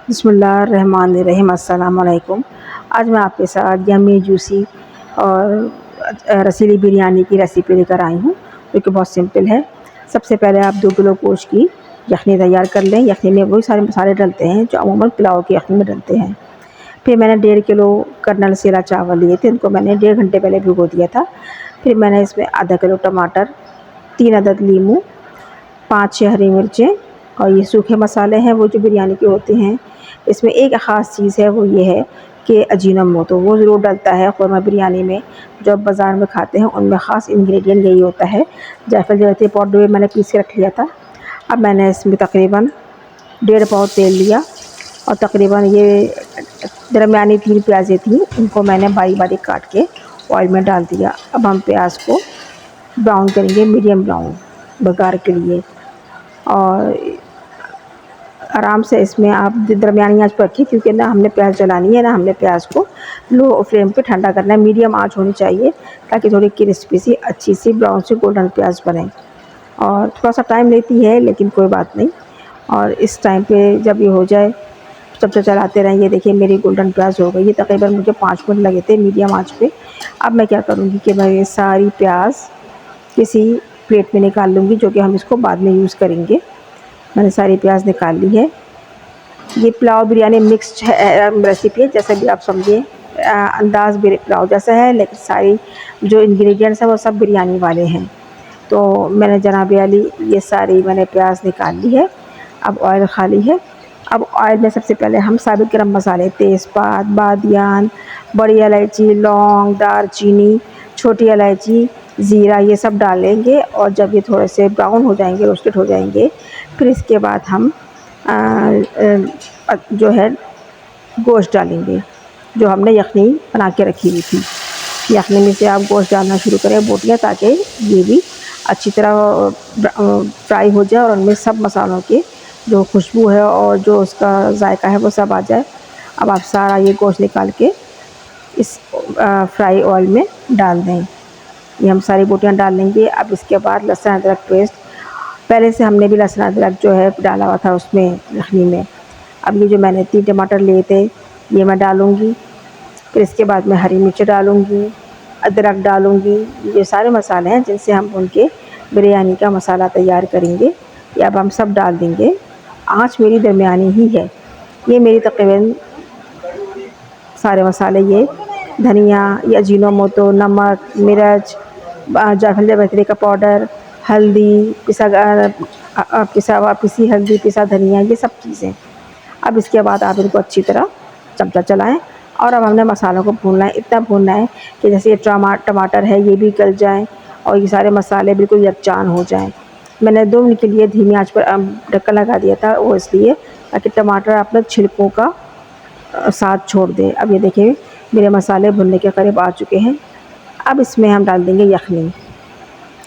बिस्मिल्लाहिर्रहमानिर्रहीम। अस्सलाम वालेकुम। आज मैं आपके साथ यम्मी जूसी और रसीली बिरयानी की रेसिपी लेकर आई हूँ, जो कि बहुत सिंपल है। सबसे पहले आप 2 किलो गोश्त की यखनी तैयार कर लें। यखनी में वही सारे मसाले डलते हैं जो अमूमन पुलाव की यखनी में डलते हैं। फिर मैंने 1.5 किलो कर्नल सेला चावल लिए थे, इनको मैंने 1.5 घंटे पहले भिगो दिया था। फिर मैंने इसमें आधा किलो टमाटर, 3 अदद नींबू, 5-6 हरी मिर्चें और ये सूखे मसाले हैं वो जो बिरयानी के होते हैं। इसमें एक ख़ास चीज़ है, वो ये है कि अजीनोमोटो वो ज़रूर डलता है क़ोरमा बिरयानी में। जो आप बाज़ार में खाते हैं उनमें ख़ास इंग्रेडिएंट यही होता है। जायफल जैसे पाउडर भी मैंने पीस के रख लिया था। अब मैंने इसमें तकरीबन 1.5 पाव तेल लिया और तकरीबन ये दरमियानी 3 प्याज़ें थी, इनको मैंने बारीक बारीक काट के ऑयल में डाल दिया। अब हम प्याज को ब्राउन करेंगे, मीडियम ब्राउन बघार के लिए। और आराम से इसमें आप दरमियानी आंच पर रखिए, क्योंकि ना हमने प्याज जलानी है ना हमने प्याज को लो फ्लेम पे ठंडा करना है। मीडियम आंच होनी चाहिए ताकि थोड़ी क्रिस्पी सी अच्छी सी ब्राउन सी गोल्डन प्याज बने। और थोड़ा सा टाइम लेती है लेकिन कोई बात नहीं। और इस टाइम पे जब ये हो जाए तब से चलाते रहें। ये देखिए मेरी गोल्डन प्याज हो गई है, तकरीबन मुझे 5 मिनट लगे थे मीडियम आंच पे। अब मैं क्या करूँगी कि मैं ये सारी प्याज किसी प्लेट में निकाल लूँगी, जो कि हम इसको बाद में यूज़ करेंगे। मैंने सारी प्याज निकाल ली है। ये पुलाव बिरयानी मिक्स्ड है रेसिपी है, जैसे भी आप समझिए। अंदाज़ पुलाव जैसा है, लेकिन सारी जो इंग्रेडिएंट्स हैं वो सब बिरयानी वाले हैं। तो मैंने जनाबे वाली ये सारी मैंने प्याज निकाल ली है। अब ऑयल खाली है। अब ऑयल में सबसे पहले हम साबित गरम मसाले तेज़पात, बादियान, बड़ी इलायची, लौंग, दालचीनी, छोटी इलायची, ज़ीरा ये सब डालेंगे। और जब ये थोड़े से ब्राउन हो जाएंगे, रोस्टेड हो जाएंगे, फिर इसके बाद हम जो है गोश्त डालेंगे, जो हमने यखनी बना के रखी हुई थी। यखनी में से आप गोश्त डालना शुरू करें बोटियाँ, ताकि ये भी अच्छी तरह फ्राई हो जाए और उनमें सब मसालों की जो खुशबू है और जो उसका जायका है वो सब आ जाए। अब आप सारा ये गोश्त निकाल के इस फ्राई ऑयल में डाल दें। ये हम सारी बोटियाँ डाल लेंगे। अब इसके बाद लहसुन अदरक पेस्ट, पहले से हमने भी लहसुन अदरक जो है डाला हुआ था उसमें यखनी में। अब ये जो मैंने 3 टमाटर लिए थे ये मैं डालूँगी। फिर इसके बाद मैं हरी मिर्च डालूँगी, अदरक डालूँगी। ये सारे मसाले हैं जिनसे हम उनके बिरयानी का मसाला तैयार करेंगे। ये अब हम सब डाल देंगे। आँच मेरी दरमियानी ही है। ये मेरी तकरीबन सारे मसाले, ये धनिया, ये अजीनोमोटो, नमक, मिर्च, जायफल जावित्री का पाउडर, हल्दी, पिसी हल्दी, पिसा धनिया, ये सब चीज़ें। अब इसके बाद आप इनको अच्छी तरह चमचा चलाएं। और अब हमने मसालों को भूनना है, इतना भूनना है कि जैसे ये टमाटर है ये भी गल जाएं और ये सारे मसाले बिल्कुल यकजान हो जाएं। मैंने 2 मिनट के लिए धीमी आंच पर ढक्कन लगा दिया था, वो इसलिए ताकि टमाटर अपने छिलकों का साथ छोड़ दें। अब ये देखिए मेरे मसाले भुनने के करीब आ चुके हैं। अब इसमें हम डाल देंगे यखनी।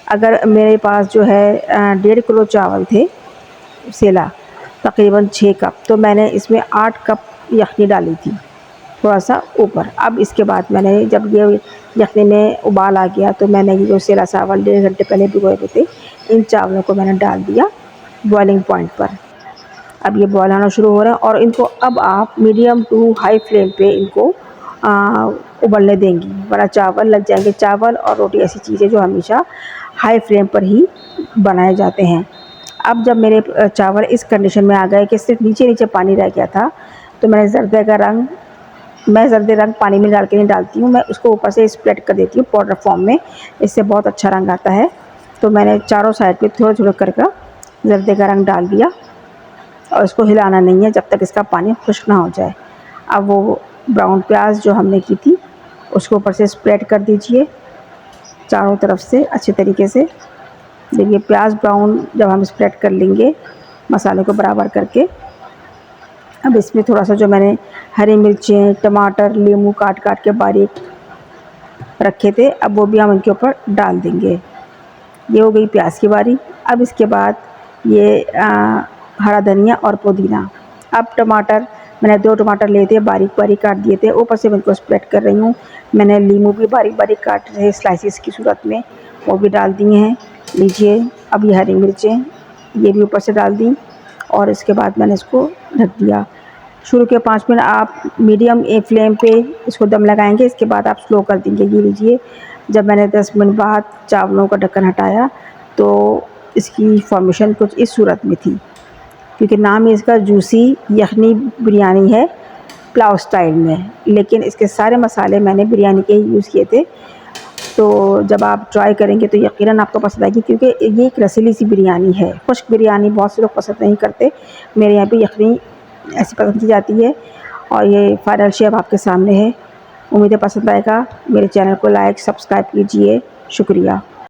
अगर मेरे पास जो है 1.5 किलो चावल थे सेला, तकरीबन 6 कप, तो मैंने इसमें 8 कप यखनी डाली थी, थोड़ा सा ऊपर। अब इसके बाद मैंने जब ये यखनी में उबाल आ गया, तो मैंने ये जो सेला चावल 1.5 घंटे पहले भिगोए हुए थे, इन चावलों को मैंने डाल दिया बॉइलिंग पॉइंट पर। अब ये बॉयल आना शुरू हो रहा है और इनको अब आप मीडियम टू हाई फ्लेम पे इनको उबलने देंगी, वरना चावल लग जाएंगे। चावल और रोटी ऐसी चीज़ है जो हमेशा हाई फ्लेम पर ही बनाए जाते हैं। अब जब मेरे चावल इस कंडीशन में आ गए कि सिर्फ नीचे नीचे पानी रह गया था, तो मैंने जर्दे रंग पानी में डाल के नहीं डालती हूँ, मैं उसको ऊपर से स्प्रेड कर देती हूँ पाउडर फॉर्म में। इससे बहुत अच्छा रंग आता है। तो मैंने चारों साइड पे थोड़ा थोड़ा करके जर्दे का रंग डाल दिया और इसको हिलाना नहीं है जब तक इसका पानी खुश्क ना हो जाए। अब वो ब्राउन प्याज जो हमने की थी उसको ऊपर से स्प्रेड कर दीजिए चारों तरफ से अच्छे तरीके से। देखिए प्याज ब्राउन जब हम स्प्रेड कर लेंगे मसाले को बराबर करके, अब इसमें थोड़ा सा जो मैंने हरी मिर्चें, टमाटर, नींबू काट काट के बारीक रखे थे, अब वो भी हम इनके ऊपर डाल देंगे। ये हो गई प्याज की बारी। अब इसके बाद ये हरा धनिया और पुदीना। अब टमाटर, मैंने 2 टमाटर लिए थे, बारीक बारीक काट दिए थे, ऊपर से मैं इनको स्प्रेड कर रही हूँ। मैंने नींबू भी बारीक बारीक काट रहे स्लाइसिस की सूरत में, वो भी डाल दिए हैं। लीजिए अब ये हरी मिर्चें ये भी ऊपर से डाल दी और इसके बाद मैंने इसको ढक दिया। शुरू के 5 मिनट आप मीडियम फ्लेम पे इसको दम लगाएंगे, इसके बाद आप स्लो कर देंगे। ये लीजिए, जब मैंने 10 मिनट बाद चावलों का ढक्कन हटाया तो इसकी फॉर्मेशन कुछ इस सूरत में थी, क्योंकि नाम ही इसका जूसी यखनी बिरयानी है पुलाव स्टाइल में, लेकिन इसके सारे मसाले मैंने बिरयानी के ही यूज़ किए थे। तो जब आप ट्राई करेंगे तो यकीनन आपको पसंद आएगी, क्योंकि ये एक रसीली सी बिरयानी है। खुश्क बिरयानी बहुत से लोग पसंद नहीं करते, मेरे यहाँ पे यखनी ऐसी पसंद की जाती है। और ये फाइनल शेप आपके सामने है। उम्मीद है पसंद आएगा। मेरे चैनल को लाइक सब्सक्राइब कीजिए। शुक्रिया।